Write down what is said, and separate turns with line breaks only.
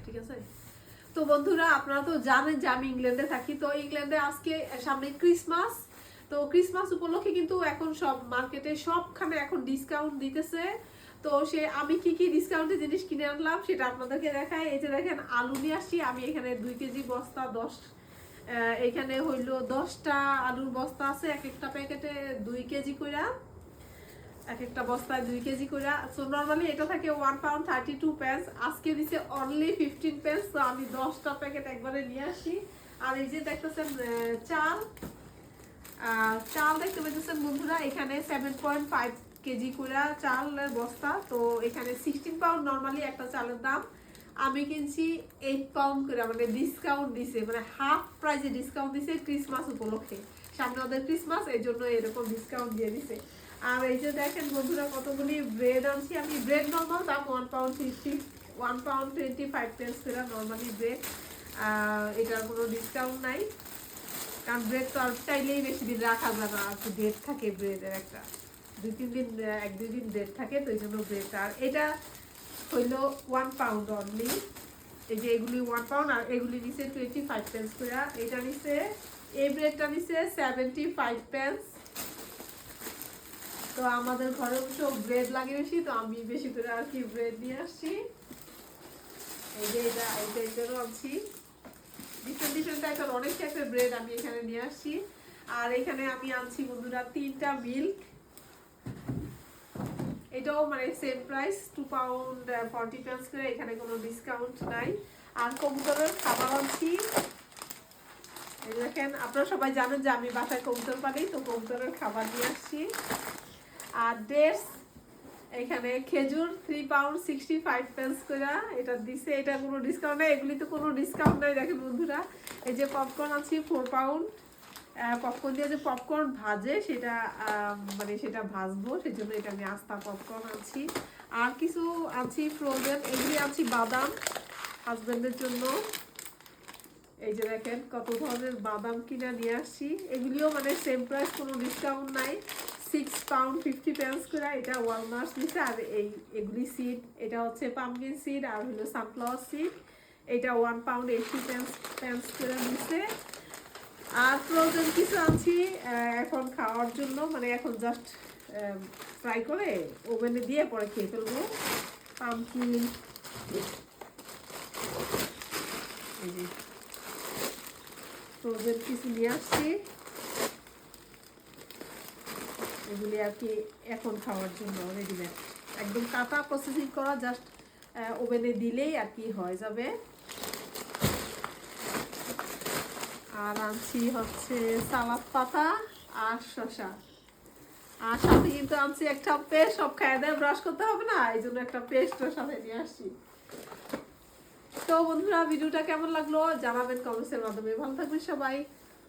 ঠিক আছে। তো বন্ধুরা আপনারা তো জানেন যে আমি ইংল্যান্ডে থাকি, তো ইংল্যান্ডে আজকে সামনে ক্রিসমাস, তো ক্রিসমাস উপলক্ষে কিন্তু এখন সব মার্কেটে সবখানে এখন ডিসকাউন্ট দিতেছে। তো আমি কি কি ডিসকাউন্টে জিনিস কিনে আনলাম সেটা আপনাদেরকে দেখাই। এই যে দেখেন আলু নিয়ে আসছি আমি, এখানে 2 কেজি বস্তা 10, এখানে হইলো 10টা আলুর বস্তা আছে, এক একটা প্যাকেটে 2 কেজি কইরা, এক একটা বস্তায় 2 কেজি করে। সো নরমালি এটা থাকে 1 পাউন্ড 32 পেন্স, আজকে দিছে অনলি 15 পেন্স। তো আমি 10টা প্যাকেট একবারে নিয়ে আসি। আর এই যে দেখতেছেন চাল, চাল দেখতে পাচ্ছেন বন্ধুরা, এখানে 7.5 কেজি করে চালের বস্তা। তো এখানে 16 পাউন্ড নরমালি একটা চালের দাম, আমি কিনছি 8 পাউন্ড করে, মানে ডিসকাউন্ট দিছে, মানে হাফ প্রাইসে ডিসকাউন্ট দিছে ক্রিসমাস উপলক্ষে। সামনে ওদের ক্রিসমাস, এই জন্য এরকম ডিসকাউন্ট দিয়ে দিছে। আর এই যে দেখেন বন্ধুরা কতগুলি ব্রেড আনছি আমি। ব্রেড নর্মাল দাম 1 পাউন্ড 50, 1 পাউন্ড 25 পেন্স করে নর্মালি ব্রেড। এটার কোনো ডিসকাউন্ট নাই, কারণ ব্রেড তো আর চাইলেই বেশি দিন রাখা যায় না, একটু ডেট থাকে ব্রেডের, একটা 2-3 দিন, 1-2 দিন ডেট থাকে, তো এই জন্য ব্রেড। আর এটা হইলো 1 পাউন্ড অনলি। এই যে এগুলি 1 পাউন্ড, আর এগুলি নিচে 25 পেন্স করে। এটা নিচে, এই ব্রেডটা নিচে 75 পেন্স। তো আমাদের ঘরে অবশ্য ব্রেড লাগে বেশি, তো আমি বেশি করে আর কি ব্রেড নিয়ে আসছি। এই যে এটারও আনছি, ডিফারেন্ট টাইপের অনেক টাইপের ব্রেড আমি এখানে নিয়ে আসছি। আর এখানে আমি আনছি বন্ধুরা 3টা মিল্ক, এটাও মানে সেম প্রাইস 2 পাউন্ড 40 পেন্স করে, এখানে কোনো ডিসকাউন্ট নাই। আর কবুতরের খাবার আনছি, এই দেখেন আপনারা সবাই জানেন যে আমি বাসায় কবুতর পালি, তো কবুতরের খাবার নিয়ে আসছি। আর ডেটস, এখানে খেজুর 3 পাউন্ড 65 পেন্স করে এটা দিছে, এটা কোনো ডিসকাউন্ট নাই, এগুলি তো কোনো ডিসকাউন্ট নাই। দেখেন বন্ধুরা, এই যে পপকর্ন আনছি 4 পাউন্ড, পপকর্ন দিয়ে যে পপকর্ন ভাজে সেটা, মানে সেটা ভাজবো, সেই জন্য এটা আমি আস্তা পপকর্ন আনছি। আর কিছু আনছি ফ্রোজেন, এগুলি আনছি বাদাম হাজবেন্ডের জন্য। এই যে দেখেন কত ধরনের বাদাম কিনা নিয়ে আসছি, এগুলিও মানে সেম প্রাইস, কোনো ডিসকাউন্ট নাই, 6 পাউন্ড 50 পেন্স করে। এটা ওয়ালমার্ট নিচ্ছে। আর এগুলি সিড, এটা হচ্ছে পামকিন সিড আর হলো সানফ্লাওয়ার সিড, এটা 1 পাউন্ড 80 পেন্স করে নিচ্ছে। আর ফ্রোজেন কিছু আনছি এখন খাওয়ার জন্য, মানে এখন জাস্ট ফ্রাই করে ওভেনে দিয়ে পরে খেয়ে ফেলবো। পামকিন, এই যে ফ্রোজেন কিছু নিয়ে আসছি, এগুলি আর কি এখন খাওয়ার জন্য রেডিমেড, একদম কাটা প্রসেসিং করা, জাস্ট ওভেনে দিলেই আর কি হয়ে যাবে। আর আনছি হচ্ছে সালাদ পাতা আর শসা, আর সাথে কিন্তু আনছি একটা পেস্ট, সব খাইয়ে দেয় ব্রাশ করতে হবে না, এই জন্য একটা পেস্টের সাথে নিয়ে আসছি। তো বন্ধুরা ভিডিওটা কেমন লাগলো জানাবেন কমেন্টসের মাধ্যমে। ভালো থাকবেন সবাই।